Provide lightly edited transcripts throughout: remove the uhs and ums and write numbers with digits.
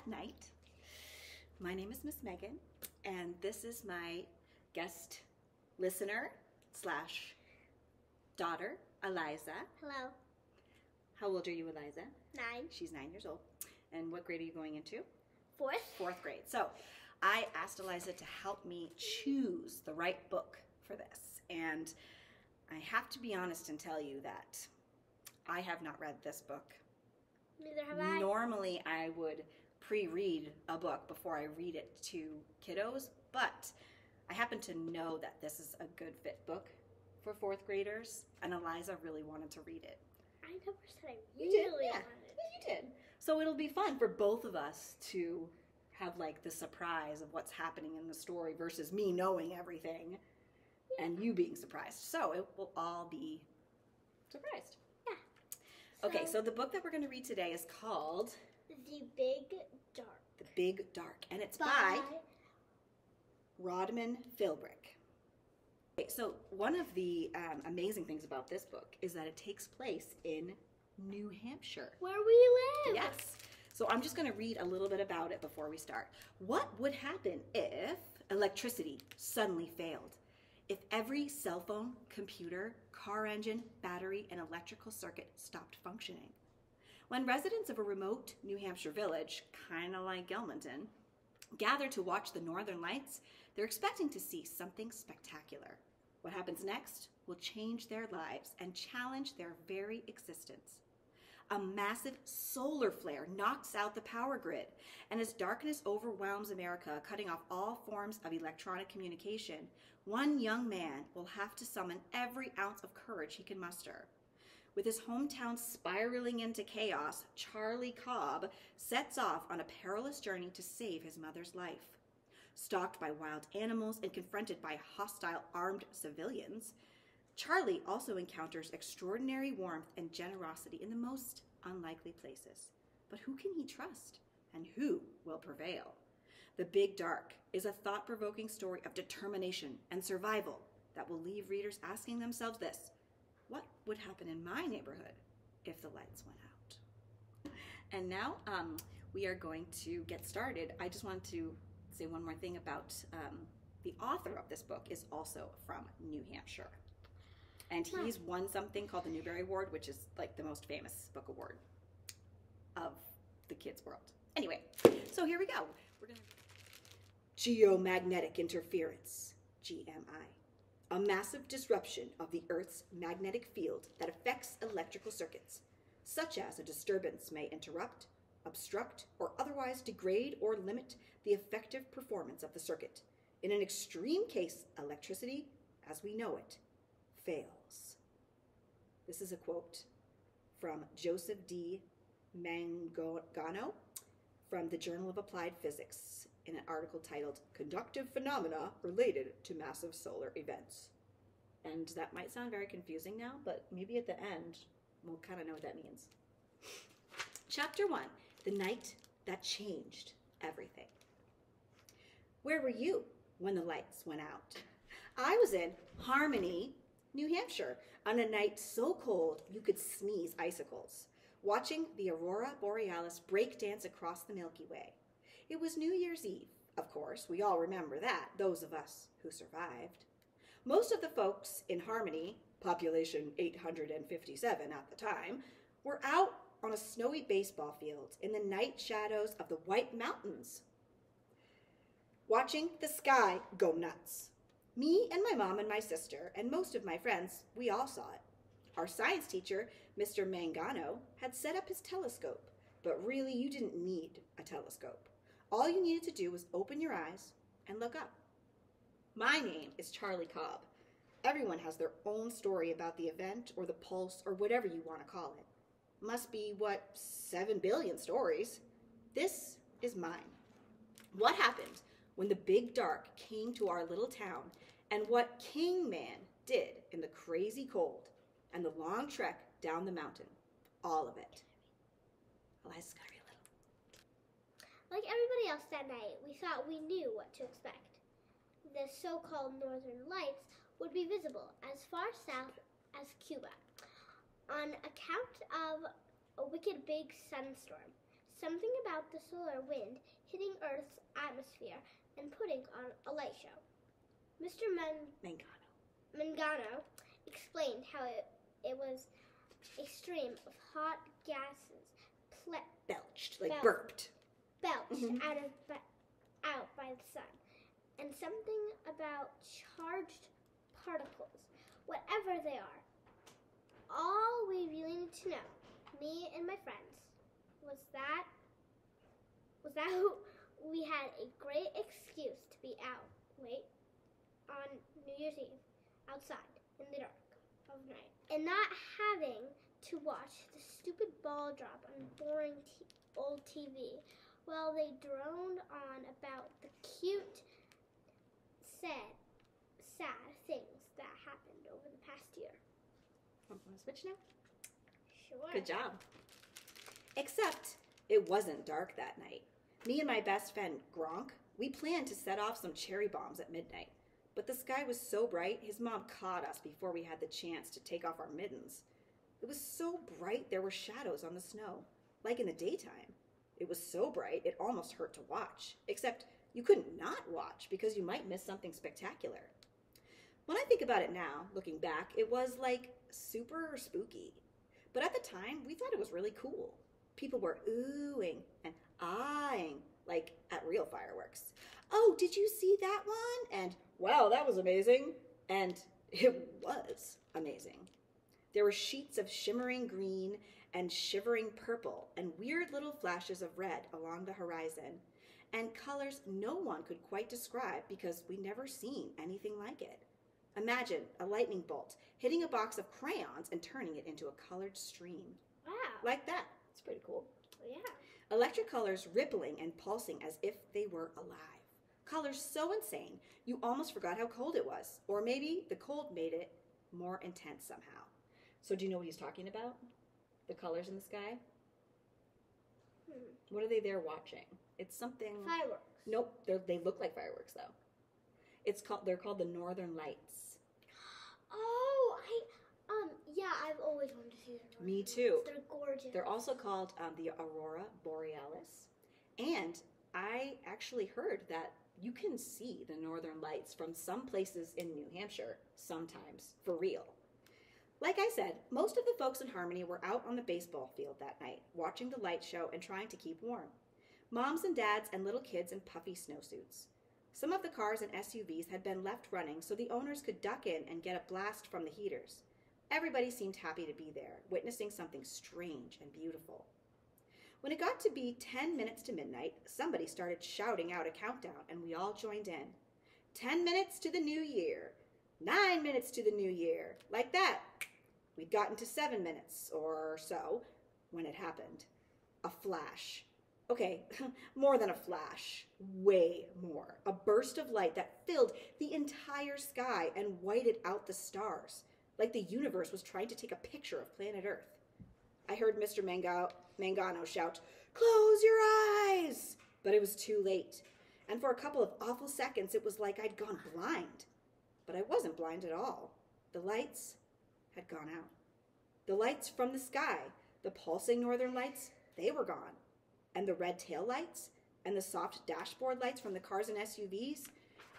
at night. My name is Miss Megan, and this is my guest listener slash daughter, Eliza. Hello. How old are you, Eliza? 9. She's 9 years old. And what grade are you going into? 4th. 4th grade. So I asked Eliza to help me choose the right book for this. And I have to be honest and tell you that I have not read this book. Neither have I. Normally I would pre-read a book before I read it to kiddos, but I happen to know that this is a good fit book for 4th graders, and Eliza really wanted to read it. I never said I You really did, yeah. wanted. Yeah, you did. So it'll be fun for both of us to have like the surprise of what's happening in the story versus me knowing everything and you being surprised. So it will all be surprised. Yeah. Okay, so the book that we're going to read today is called The Big Dark. The Big Dark, and it's by Rodman Philbrick. Okay, so one of the amazing things about this book is that it takes place in New Hampshire. Where we live. Yes. So I'm just going to read a little bit about it before we start. What would happen if electricity suddenly failed? If every cell phone, computer, car engine, battery, and electrical circuit stopped functioning? When residents of a remote New Hampshire village, kind of like Gilmanton, gather to watch the Northern Lights, they're expecting to see something spectacular. What happens next will change their lives and challenge their very existence. A massive solar flare knocks out the power grid, and as darkness overwhelms America, cutting off all forms of electronic communication, one young man will have to summon every ounce of courage he can muster. With his hometown spiraling into chaos, Charlie Cobb sets off on a perilous journey to save his mother's life. Stalked by wild animals and confronted by hostile armed civilians, Charlie also encounters extraordinary warmth and generosity in the most unlikely places. But who can he trust? And who will prevail? The Big Dark is a thought-provoking story of determination and survival that will leave readers asking themselves this: what would happen in my neighborhood if the lights went out? And now we are going to get started. I just wanted to say one more thing about the author of this book is also from New Hampshire. And he's won something called the Newbery Award, which is like the most famous book award of the kids' world. Anyway, so here we go. We're gonna Geomagnetic interference, GMI. A massive disruption of the Earth's magnetic field that affects electrical circuits, such as a disturbance may interrupt, obstruct, or otherwise degrade or limit the effective performance of the circuit. In an extreme case, electricity, as we know it, fails. This is a quote from Joseph D. Mangano from the Journal of Applied Physics in an article titled Conductive Phenomena Related to Massive Solar Events. And that might sound very confusing now, but maybe at the end we'll kind of know what that means. Chapter 1, The Night That Changed Everything. Where were you when the lights went out? I was in Harmony, New Hampshire, on a night so cold you could sneeze icicles, watching the Aurora Borealis break dance across the Milky Way. It was New Year's Eve, of course. We all remember that, those of us who survived. Most of the folks in Harmony, population 857 at the time, were out on a snowy baseball field in the night shadows of the White Mountains, watching the sky go nuts. Me and my mom and my sister and most of my friends, we all saw it. Our science teacher, Mr. Mangano, had set up his telescope, but really you didn't need a telescope. All you needed to do was open your eyes and look up. My name is Charlie Cobb. Everyone has their own story about the event or the pulse or whatever you want to call it. Must be, 7 billion stories? This is mine. What happened when the Big Dark came to our little town, and what King Man did in the crazy cold and the long trek down the mountain. All of it. Eliza's got to read a little. Like everybody else that night, we thought we knew what to expect. The so-called Northern Lights would be visible as far south as Cuba. On account of a wicked big sunstorm, something about the solar wind hitting Earth's atmosphere and putting on a light show. Mr. Mangano explained how it was a stream of hot gases belched, like burped. Belched out by the sun. And something about charged particles, whatever they are. All we really need to know, me and my friends, was that we had a great excuse to be out late on New Year's Eve, outside, in the dark of night, and not having to watch the stupid ball drop on boring old TV while they droned on about the cute, sad things that happened over the past year. Want to switch now? Sure. Good job. Except it wasn't dark that night. Me and my best friend, Gronk, we planned to set off some cherry bombs at midnight. But the sky was so bright, his mom caught us before we had the chance to take off our mittens. It was so bright there were shadows on the snow, like in the daytime. It was so bright it almost hurt to watch, except you couldn't not watch because you might miss something spectacular. When I think about it now, looking back, it was like super spooky. But at the time, we thought it was really cool. People were oohing and eyeing like at real fireworks. Oh, did you see that one? And wow, that was amazing. And it was amazing. There were sheets of shimmering green and shivering purple and weird little flashes of red along the horizon, and colors no one could quite describe because we'd never seen anything like it. Imagine a lightning bolt hitting a box of crayons and turning it into a colored stream. Wow. Like that. It's pretty cool. Yeah. Electric colors rippling and pulsing as if they were alive. Colors so insane you almost forgot how cold it was. Or maybe the cold made it more intense somehow. So do you know what he's talking about? The colors in the sky? What are they there watching? It's something... Fireworks. Nope. They look like fireworks, though. They're called the Northern Lights. Oh, yeah, I've always wanted to see them. Me too. They're gorgeous. They're also called the Aurora Borealis. And I actually heard that you can see the Northern Lights from some places in New Hampshire sometimes, for real. Like I said, most of the folks in Harmony were out on the baseball field that night, watching the light show and trying to keep warm. Moms and dads and little kids in puffy snowsuits. Some of the cars and SUVs had been left running so the owners could duck in and get a blast from the heaters. Everybody seemed happy to be there, witnessing something strange and beautiful. When it got to be 10 minutes to midnight, somebody started shouting out a countdown, and we all joined in. 10 minutes to the new year. 9 minutes to the new year. Like that. We'd gotten to 7 minutes or so when it happened. A flash. Okay, more than a flash. Way more. A burst of light that filled the entire sky and whited out the stars, like the universe was trying to take a picture of planet Earth. I heard Mr. Mangano shout, "Close your eyes!" But it was too late. And for a couple of awful seconds, it was like I'd gone blind. But I wasn't blind at all. The lights had gone out. The lights from the sky, the pulsing northern lights, they were gone. And the red tail lights, and the soft dashboard lights from the cars and SUVs,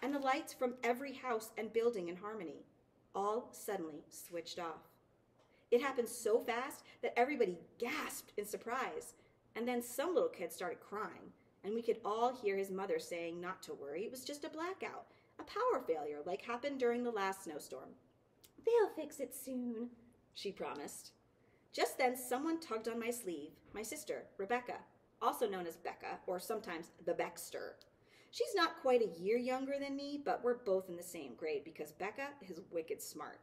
and the lights from every house and building in Harmony, all suddenly switched off. It happened so fast that everybody gasped in surprise, and then some little kid started crying, and we could all hear his mother saying not to worry, it was just a blackout, a power failure like happened during the last snowstorm. "They'll fix it soon," she promised. Just then someone tugged on my sleeve, my sister, Rebecca, also known as Becca, or sometimes the Beckster. She's not quite a year younger than me, but we're both in the same grade because Becca is wicked smart.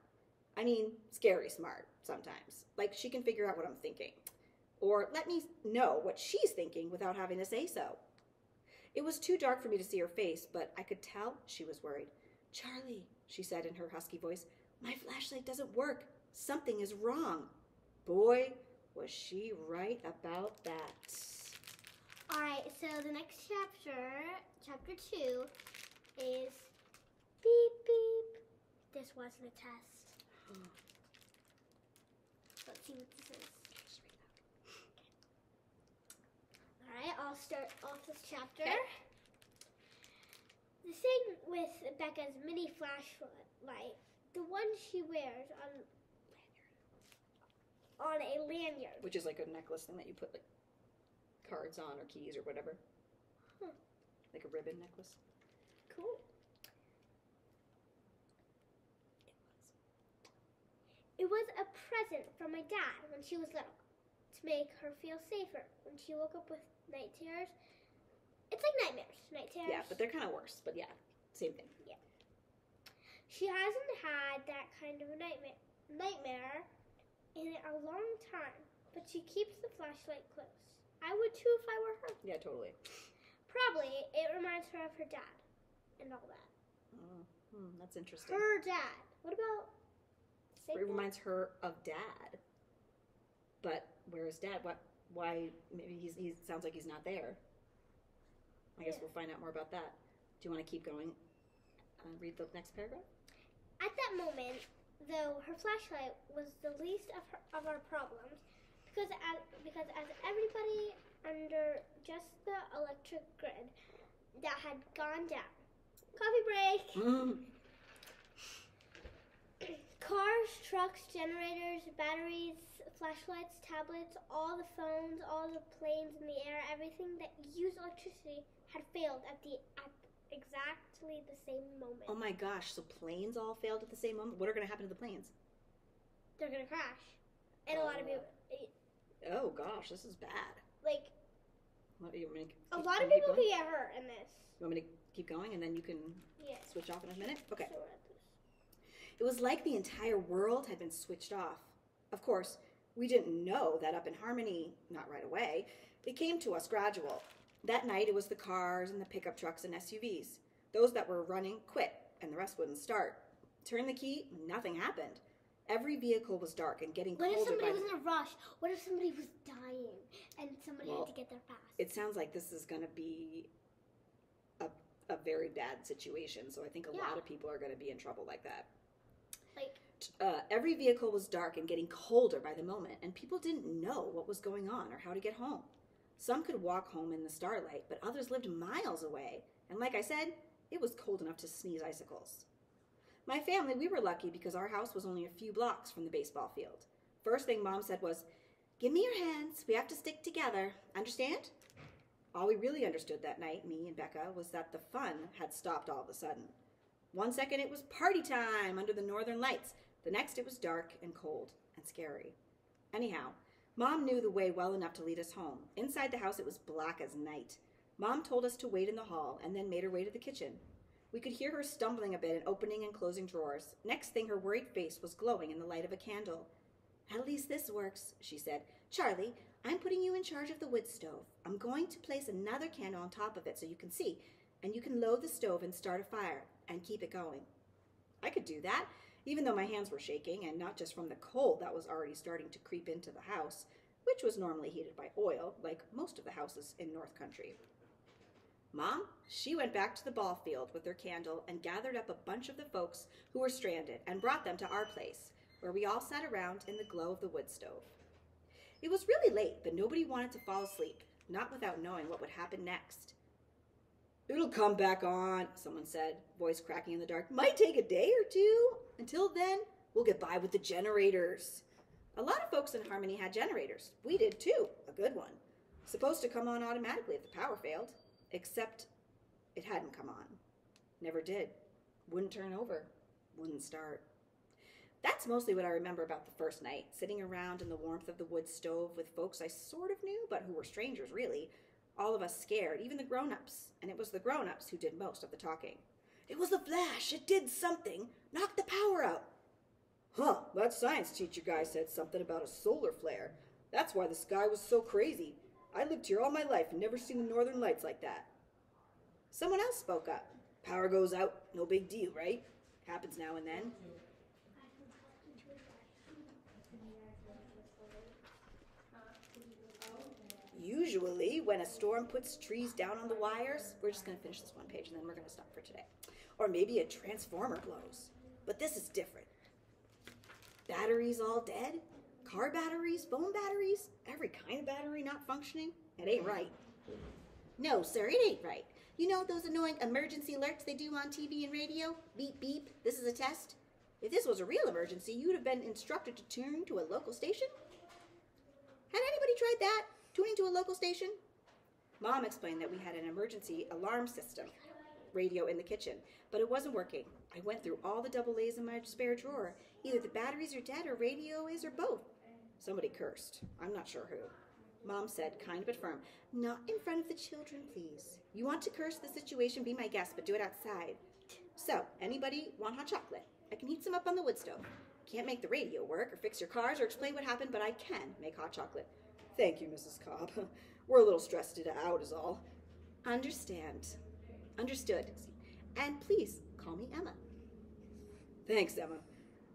I mean, scary smart sometimes. Like she can figure out what I'm thinking. Or let me know what she's thinking without having to say so. It was too dark for me to see her face, but I could tell she was worried. "Charlie," she said in her husky voice, "my flashlight doesn't work. Something is wrong." Boy, was she right about that. Alright, so the next chapter 2, is beep beep. This wasn't a test. Let's see what this is. I'll start off this chapter. Okay. The thing with Becca's mini flashlight, the one she wears on a lanyard. Which is like a necklace thing that you put like cards on or keys or whatever. Huh. Like a ribbon necklace. Cool. It was a present from my dad when she was little to make her feel safer when she woke up with night terrors. It's like nightmares, night terrors. Yeah, but they're kind of worse. But yeah, same thing. Yeah. She hasn't had that kind of a nightmare in a long time, but she keeps the flashlight close. I would too if I were her. Yeah, totally. Probably it reminds her of her dad and all that. That's interesting. Her dad. What about It reminds her of Dad. But where is Dad? Why? Maybe he sounds like he's not there. I guess we'll find out more about that. Do you want to keep going? Read the next paragraph. At that moment, though, her flashlight was the least of our problems, because as everybody under just the electric grid that had gone down. Coffee break. Cars, trucks, generators, batteries, flashlights, tablets, all the phones, all the planes in the air, everything that used electricity had failed at exactly the same moment. Oh my gosh, so planes all failed at the same moment? What are going to happen to the planes? They're going to crash. And a lot of people... Oh gosh, this is bad. Like... What, you want me to a lot of people could get hurt in this. You want me to keep going and then you can switch off in a minute? Okay. Sure. It was like the entire world had been switched off. Of course, we didn't know that up in Harmony, not right away. It came to us gradual. That night it was the cars and the pickup trucks and SUVs. Those that were running quit and the rest wouldn't start. Turn the key, nothing happened. Every vehicle was dark and getting colder. What if somebody was in a rush? What if somebody was dying and somebody had to get there fast? It sounds like this is going to be a very bad situation, so I think a lot of people are going to be in trouble like that. Every vehicle was dark and getting colder by the moment, and people didn't know what was going on or how to get home. Some could walk home in the starlight, but others lived miles away, and like I said, it was cold enough to sneeze icicles. My family, we were lucky because our house was only a few blocks from the baseball field. First thing Mom said was, "Give me your hands, we have to stick together, understand?" All we really understood that night, me and Becca, was that the fun had stopped all of a sudden. One second it was party time under the northern lights. The next it was dark and cold and scary. Anyhow, Mom knew the way well enough to lead us home. Inside the house it was black as night. Mom told us to wait in the hall and then made her way to the kitchen. We could hear her stumbling a bit and opening and closing drawers. Next thing, her worried face was glowing in the light of a candle. "At least this works," she said. "Charlie, I'm putting you in charge of the wood stove. I'm going to place another candle on top of it so you can see, and you can load the stove and start a fire and keep it going." I could do that, even though my hands were shaking, and not just from the cold that was already starting to creep into the house, which was normally heated by oil, like most of the houses in North Country. Mom, she went back to the ball field with her candle and gathered up a bunch of the folks who were stranded and brought them to our place, where we all sat around in the glow of the wood stove. It was really late, but nobody wanted to fall asleep, not without knowing what would happen next. "It'll come back on," someone said, voice cracking in the dark. "Might take a day or two. Until then, we'll get by with the generators." A lot of folks in Harmony had generators. We did too, a good one. Supposed to come on automatically if the power failed. Except it hadn't come on. Never did. Wouldn't turn over. Wouldn't start. That's mostly what I remember about the first night, sitting around in the warmth of the wood stove with folks I sort of knew, but who were strangers, really. All of us scared, even the grown-ups. And it was the grown-ups who did most of the talking. "It was a flash. It did something. Knocked the power out." "Huh, that science teacher guy said something about a solar flare. That's why the sky was so crazy. I lived here all my life and never seen the northern lights like that." Someone else spoke up. "Power goes out, no big deal, right? Happens now and then." "Usually, when a storm puts trees down on the wires," we're just going to finish this one page and then we're going to stop for today. "Or maybe a transformer blows. But this is different. Batteries all dead? Car batteries, phone batteries, every kind of battery not functioning? It ain't right." No, sir, it ain't right. You know those annoying emergency alerts they do on TV and radio? Beep, beep, this is a test. If this was a real emergency, you would have been instructed to tune to a local station. Had anybody tried that? Tuning to a local station? Mom explained that we had an emergency alarm system radio in the kitchen, but it wasn't working. I went through all the double A's in my spare drawer. Either the batteries are dead or radio is or both. Somebody cursed. I'm not sure who. Mom said, kind but firm, not in front of the children, please. You want to curse the situation, be my guest, but do it outside. So, anybody want hot chocolate? I can heat some up on the wood stove. Can't make the radio work or fix your cars or explain what happened, but I can make hot chocolate. Thank you, Mrs. Cobb. We're a little stressed out is all. Understand. Understood. And please, call me Emma. Thanks, Emma,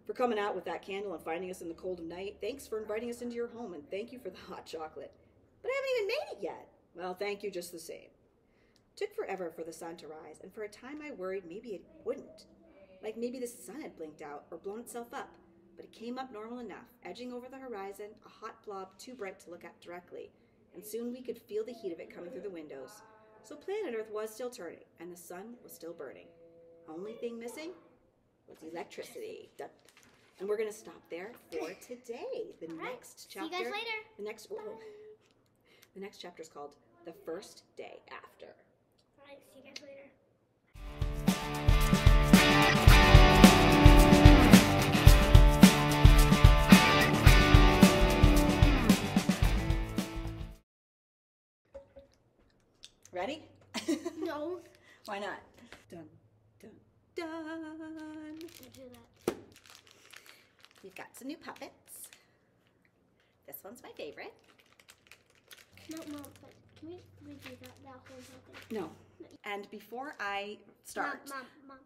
for coming out with that candle and finding us in the cold of night. Thanks for inviting us into your home, and thank you for the hot chocolate. But I haven't even made it yet. Well, thank you just the same. Took forever for the sun to rise, and for a time I worried maybe it wouldn't. Like maybe the sun had blinked out or blown itself up. But it came up normal enough, edging over the horizon, a hot blob too bright to look at directly, and soon we could feel the heat of it coming through the windows. So planet Earth was still turning, and the sun was still burning. Only thing missing was electricity. And we're going to stop there for today. The next chapter. See you guys later. The next chapter is called The First Day After. All right, see you guys later. Ready? No. Why not? Dun, dun, dun. Don't do that. We've got some new puppets. This one's my favorite. No, Mom, but can we redo that whole thing? No. And before I start... Mom.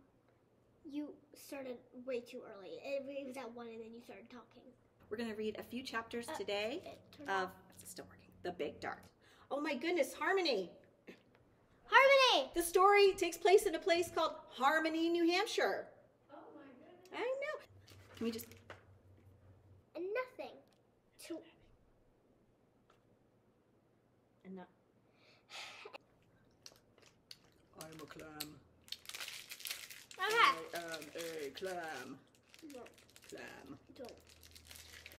You started way too early. It was at 1 and then you started talking. We're going to read a few chapters today turned of... off. Is it still working? The Big Dark. Oh my goodness, Harmony! Harmony! The story takes place in a place called Harmony, New Hampshire. Oh my goodness. I know. Can we just... And nothing. To... And not... I'm a clam. Okay. I am a clam. No, Clam. don't.